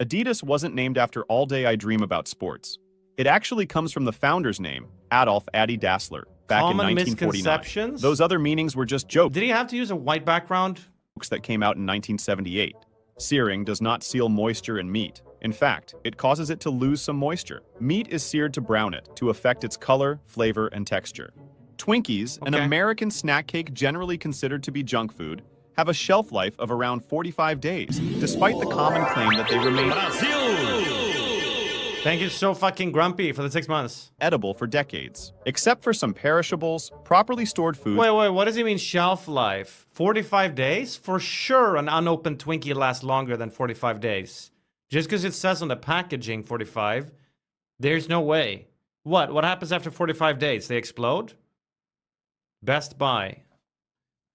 Adidas wasn't named after All Day I Dream About Sports. It actually comes from the founder's name, Adolf Adi Dassler, back in Common 1949. misconceptions? Those other meanings were just jokes Did he have to use a white background? that came out in 1978. Searing does not seal moisture in meat. In fact, it causes it to lose some moisture. Meat is seared to brown it, to affect its color, flavor, and texture. Twinkies, an American snack cake generally considered to be junk food, have a shelf life of around 45 days, despite the common claim that they remain Thank you so fucking grumpy for the 6 months. edible for decades. Except for some perishables, properly stored foods. Wait, what does he mean shelf life? 45 days? For sure an unopened Twinkie lasts longer than 45 days. Just because it says on the packaging 45, there's no way. What happens after 45 days? They explode? Best Buy.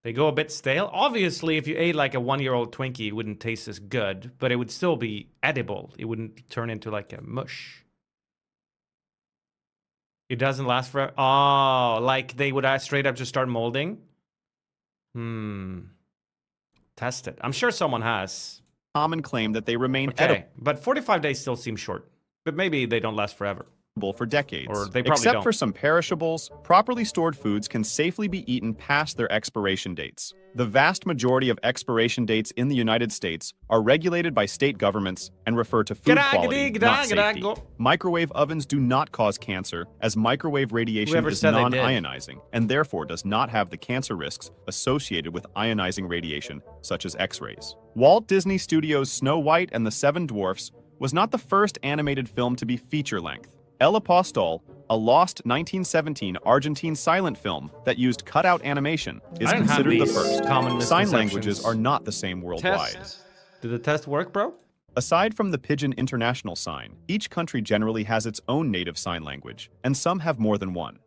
They go a bit stale. Obviously, if you ate like a 1-year-old Twinkie, it wouldn't taste as good, but it would still be edible. It wouldn't turn into like a mush. It doesn't last forever. Oh, like they would straight up just start molding? Test it. I'm sure someone has. Common claim that they remain Okay, edible but 45 days still seems short. But maybe they don't last forever. for decades. Or they probably Except don't. for some perishables, properly stored foods can safely be eaten past their expiration dates. The vast majority of expiration dates in the United States are regulated by state governments and refer to food quality, not safety. Microwave ovens do not cause cancer, as microwave radiation Whoever is said they did. non-ionizing, and therefore does not have the cancer risks associated with ionizing radiation, such as X-rays. Walt Disney Studios' Snow White and the Seven Dwarfs was not the first animated film to be feature-length. El Apostol, a lost 1917 Argentine silent film that used cutout animation, is I don't have considered the these first. common Sign misconceptions. languages are not the same worldwide. Test. Did the test work, bro? Aside from the Pidgin International Sign, each country generally has its own native sign language, and some have more than one.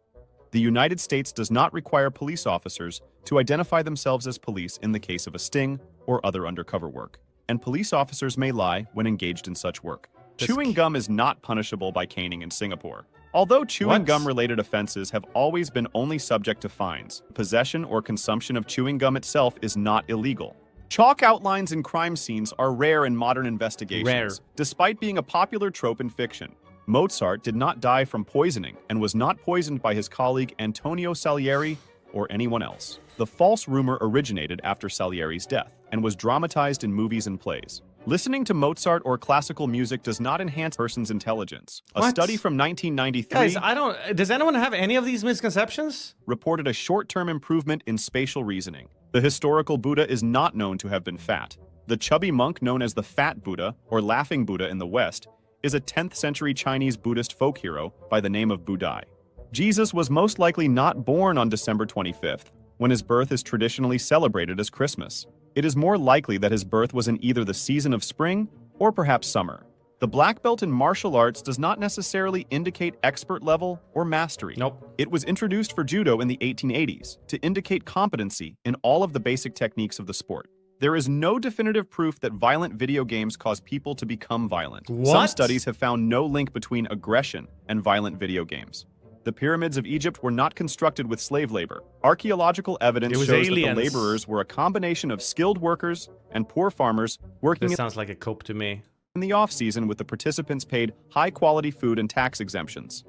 The United States does not require police officers to identify themselves as police in the case of a sting or other undercover work, and police officers may lie when engaged in such work. Chewing gum is not punishable by caning in Singapore. Although chewing gum-related offenses have always been only subject to fines, possession or consumption of chewing gum itself is not illegal. Chalk outlines in crime scenes are rare in modern investigations, despite being a popular trope in fiction. Mozart did not die from poisoning and was not poisoned by his colleague Antonio Salieri or anyone else. The false rumor originated after Salieri's death and was dramatized in movies and plays. Listening to Mozart or classical music does not enhance a person's intelligence. A study from 1993 Guys, does anyone have any of these misconceptions? reported a short-term improvement in spatial reasoning. The historical Buddha is not known to have been fat. The chubby monk known as the Fat Buddha, or Laughing Buddha in the West, is a 10th century Chinese Buddhist folk hero by the name of Budai. Jesus was most likely not born on December 25th, when his birth is traditionally celebrated as Christmas. It is more likely that his birth was in either the season of spring or perhaps summer. The black belt in martial arts does not necessarily indicate expert level or mastery. Nope. It was introduced for judo in the 1880s to indicate competency in all of the basic techniques of the sport. There is no definitive proof that violent video games cause people to become violent. Some studies have found no link between aggression and violent video games. The pyramids of Egypt were not constructed with slave labor. Archaeological evidence shows that the laborers were a combination of skilled workers and poor farmers working This sounds like a cope to me. in the off-season, with the participants paid high-quality food and tax exemptions.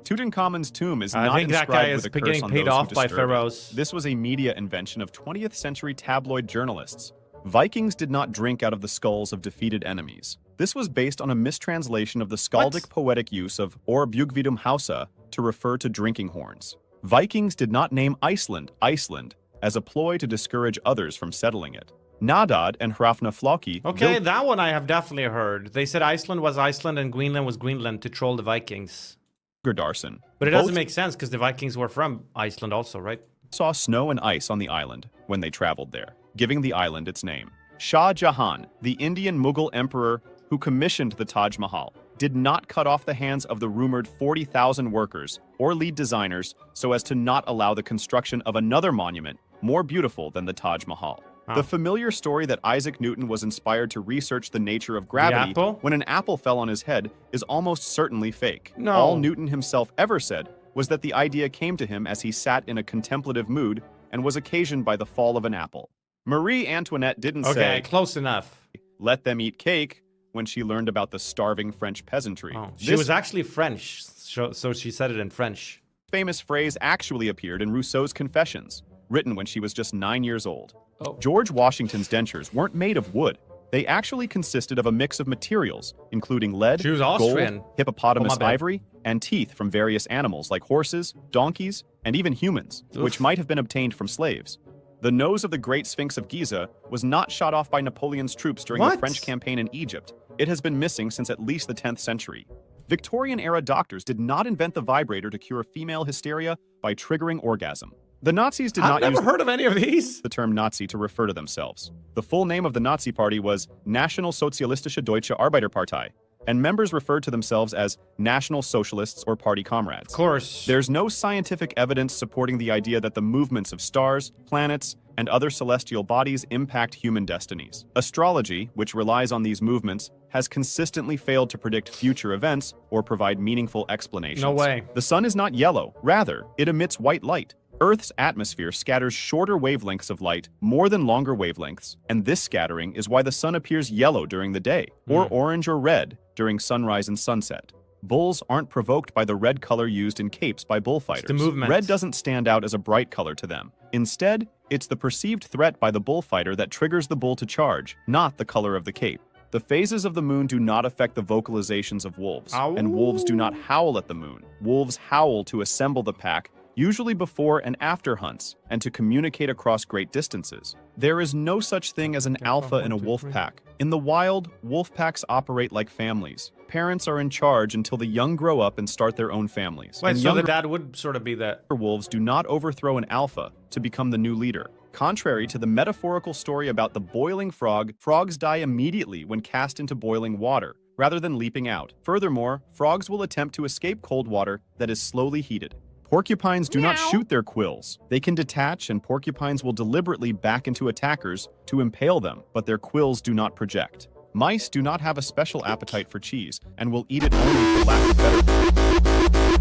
Tutankhamun's tomb is not inscribed with a curse on those who disturb it. This was a media invention of 20th century tabloid journalists. Vikings did not drink out of the skulls of defeated enemies. This was based on a mistranslation of the skaldic poetic use of or bugvidum hausa to refer to drinking horns. Vikings did not name Iceland Iceland as a ploy to discourage others from settling it. Nadad and Hrafnafloki. Okay, that one I have definitely heard. They said Iceland was Iceland and Greenland was Greenland to troll the Vikings. Gerdarson. But it doesn't make sense because the Vikings were from Iceland also, right? Saw snow and ice on the island when they traveled there, giving the island its name. Shah Jahan, the Indian Mughal emperor who commissioned the Taj Mahal, did not cut off the hands of the rumored 40,000 workers or lead designers so as to not allow the construction of another monument more beautiful than the Taj Mahal. The familiar story that Isaac Newton was inspired to research the nature of gravity when an apple fell on his head is almost certainly fake. No. All Newton himself ever said was that the idea came to him as he sat in a contemplative mood and was occasioned by the fall of an apple. Marie Antoinette didn't say, close enough. let them eat cake, when she learned about the starving French peasantry. Oh, she This was actually French, so she said it in French. famous phrase actually appeared in Rousseau's Confessions, written when she was just 9 years old. Oh. George Washington's dentures weren't made of wood. They actually consisted of a mix of materials, including lead, She was gold, Austrian. hippopotamus Oh, my bad. ivory, and teeth from various animals like horses, donkeys, and even humans, which Oof. might have been obtained from slaves. The nose of the Great Sphinx of Giza was not shot off by Napoleon's troops during the What? French campaign in Egypt. It has been missing since at least the 10th century. Victorian-era doctors did not invent the vibrator to cure female hysteria by triggering orgasm. The Nazis did I've not never use heard of any of these. the term Nazi to refer to themselves. The full name of the Nazi party was Nationalsozialistische Deutsche Arbeiterpartei, and members referred to themselves as National Socialists or Party Comrades. Of course. There's no scientific evidence supporting the idea that the movements of stars, planets, and other celestial bodies impact human destinies. Astrology, which relies on these movements, has consistently failed to predict future events or provide meaningful explanations. No way. The sun is not yellow. Rather, it emits white light. Earth's atmosphere scatters shorter wavelengths of light more than longer wavelengths, and this scattering is why the sun appears yellow during the day, or orange or red during sunrise and sunset. Bulls aren't provoked by the red color used in capes by bullfighters. the movement. Red doesn't stand out as a bright color to them. Instead, it's the perceived threat by the bullfighter that triggers the bull to charge, not the color of the cape. The phases of the moon do not affect the vocalizations of wolves, and wolves do not howl at the moon. Wolves howl to assemble the pack, usually before and after hunts, and to communicate across great distances. There is no such thing as an alpha in a wolf pack. In the wild, wolf packs operate like families. Parents are in charge until the young grow up and start their own families. Wait, And so the younger dad would sort of be that. wolves do not overthrow an alpha to become the new leader. Contrary to the metaphorical story about the boiling frog, frogs die immediately when cast into boiling water, rather than leaping out. Furthermore, frogs will attempt to escape cold water that is slowly heated. Porcupines do not shoot their quills. They can detach, and porcupines will deliberately back into attackers to impale them, but their quills do not project. Mice do not have a special appetite for cheese and will eat it only for lack of better.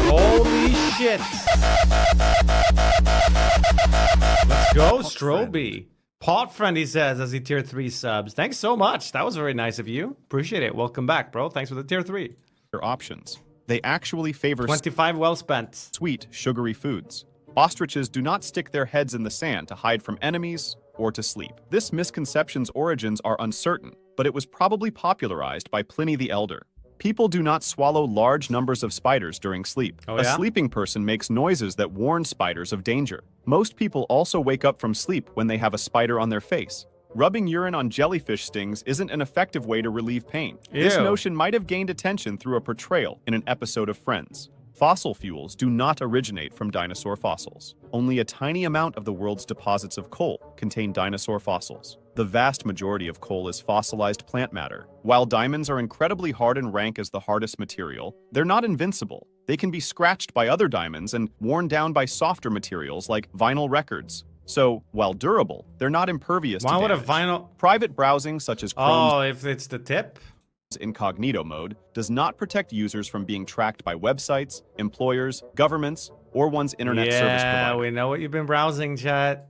Holy shit. Let's go, Stroby. Pot friend, he says, as he tier 3 subs. Thanks so much. That was very nice of you. Appreciate it. Welcome back, bro. Thanks for the tier 3. Options. They actually favor 25 well spent. sweet, sugary foods. Ostriches do not stick their heads in the sand to hide from enemies or to sleep. This misconception's origins are uncertain, but it was probably popularized by Pliny the Elder. People do not swallow large numbers of spiders during sleep. Oh, A yeah? sleeping person makes noises that warn spiders of danger. Most people also wake up from sleep when they have a spider on their face. Rubbing urine on jellyfish stings isn't an effective way to relieve pain. This Ew. notion might have gained attention through a portrayal in an episode of Friends. Fossil fuels do not originate from dinosaur fossils. Only a tiny amount of the world's deposits of coal contain dinosaur fossils. The vast majority of coal is fossilized plant matter. While diamonds are incredibly hard and rank as the hardest material, they're not invincible. They can be scratched by other diamonds and worn down by softer materials like vinyl records. So, while durable, they're not impervious Why to would a damage. vinyl... Private browsing, such as Chrome's Oh, if it's the tip? incognito mode, does not protect users from being tracked by websites, employers, governments, or one's internet service Yeah, provider. we know what you've been browsing, chat.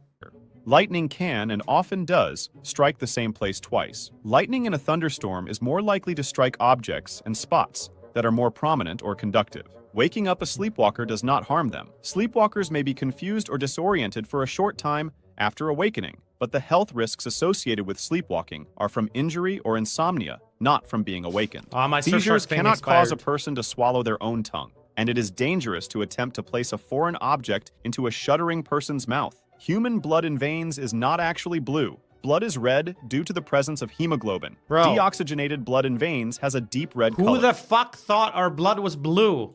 Lightning can, and often does, strike the same place twice. Lightning in a thunderstorm is more likely to strike objects and spots that are more prominent or conductive. Waking up a sleepwalker does not harm them. Sleepwalkers may be confused or disoriented for a short time after awakening, but the health risks associated with sleepwalking are from injury or insomnia, not from being awakened. My Seizures search thing cannot cause a expired. person to swallow their own tongue, and it is dangerous to attempt to place a foreign object into a shuddering person's mouth. Human blood in veins is not actually blue. Blood is red due to the presence of hemoglobin. Bro. Deoxygenated blood in veins has a deep red Who color, the fuck thought our blood was blue?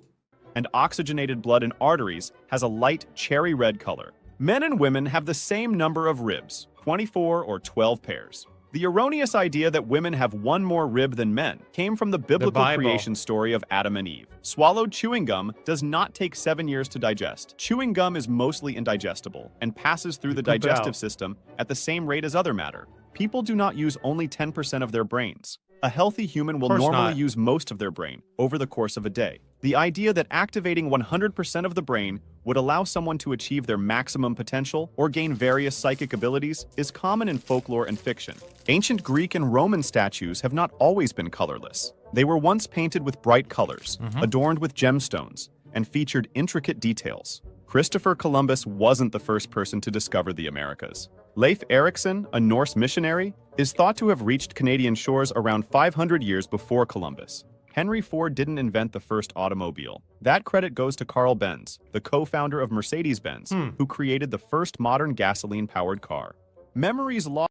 and oxygenated blood in arteries has a light cherry red color. Men and women have the same number of ribs, 24 or 12 pairs. The erroneous idea that women have one more rib than men came from the biblical Bible. creation story of Adam and Eve. Swallowed chewing gum does not take 7 years to digest. Chewing gum is mostly indigestible and passes through the poop it digestive out. system at the same rate as other matter. People do not use only 10% of their brains. A healthy human will Course normally not. use most of their brain over the course of a day. The idea that activating 100% of the brain would allow someone to achieve their maximum potential or gain various psychic abilities is common in folklore and fiction. Ancient Greek and Roman statues have not always been colorless. They were once painted with bright colors, adorned with gemstones, and featured intricate details. Christopher Columbus wasn't the first person to discover the Americas. Leif Erikson, a Norse missionary, is thought to have reached Canadian shores around 500 years before Columbus. Henry Ford didn't invent the first automobile. That credit goes to Carl Benz, the co-founder of Mercedes-Benz, who created the first modern gasoline-powered car. Memories lost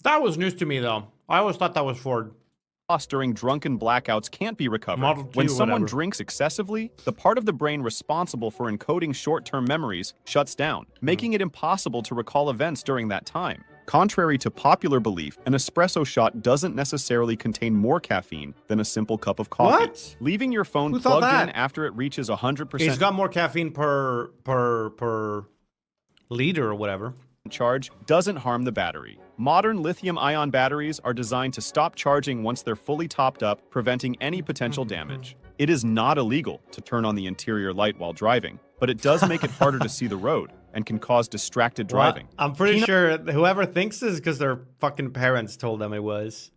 That was news to me, though. I always thought that was Ford. during drunken blackouts can't be recovered. Model T, When someone whatever. drinks excessively, the part of the brain responsible for encoding short-term memories shuts down, making it impossible to recall events during that time. Contrary to popular belief, an espresso shot doesn't necessarily contain more caffeine than a simple cup of coffee. What? Leaving your phone Who thought plugged in that? after it reaches 100% It's got more caffeine per liter or whatever. charge doesn't harm the battery. Modern lithium-ion batteries are designed to stop charging once they're fully topped up, preventing any potential damage. It is not illegal to turn on the interior light while driving, but it does make it harder to see the road and can cause distracted driving. Well, I'm pretty sure whoever thinks this is because their fucking parents told them it was.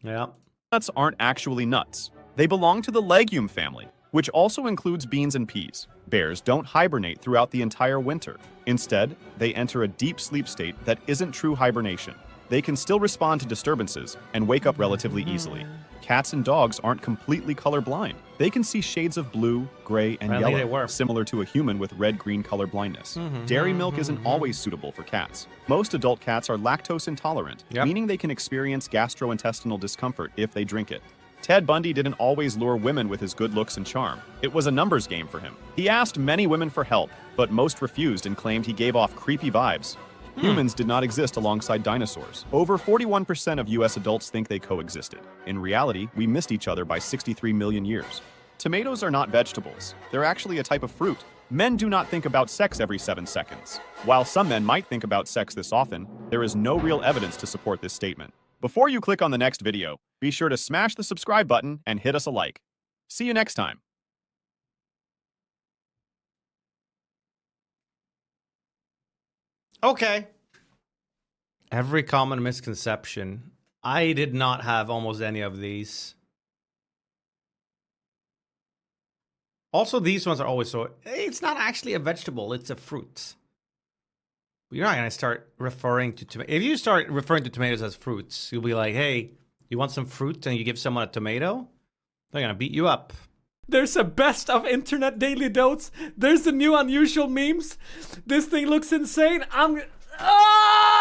Yeah. Nuts aren't actually nuts. They belong to the legume family, which also includes beans and peas. Bears don't hibernate throughout the entire winter. Instead, they enter a deep sleep state that isn't true hibernation. They can still respond to disturbances and wake up relatively easily. Cats and dogs aren't completely colorblind. They can see shades of blue, gray, and I think they yellow, were. similar to a human with red-green color blindness. Dairy milk isn't always suitable for cats. Most adult cats are lactose intolerant, Yep. meaning they can experience gastrointestinal discomfort if they drink it. Ted Bundy didn't always lure women with his good looks and charm. It was a numbers game for him. He asked many women for help, but most refused and claimed he gave off creepy vibes. Humans did not exist alongside dinosaurs. Over 41% of US adults think they coexisted. In reality, we missed each other by 63 million years. Tomatoes are not vegetables. They're actually a type of fruit. Men do not think about sex every 7 seconds. While some men might think about sex this often, there is no real evidence to support this statement. Before you click on the next video, be sure to smash the subscribe button and hit us a like. See you next time. Okay. Every common misconception. I did not have almost any of these. Also, these ones are always so... It's not actually a vegetable, it's a fruit. You're not going to start referring to... If you start referring to tomatoes as fruits, you'll be like, hey, you want some fruit and you give someone a tomato? They're going to beat you up. There's a best of internet daily notes. There's the new unusual memes. This thing looks insane. Ah!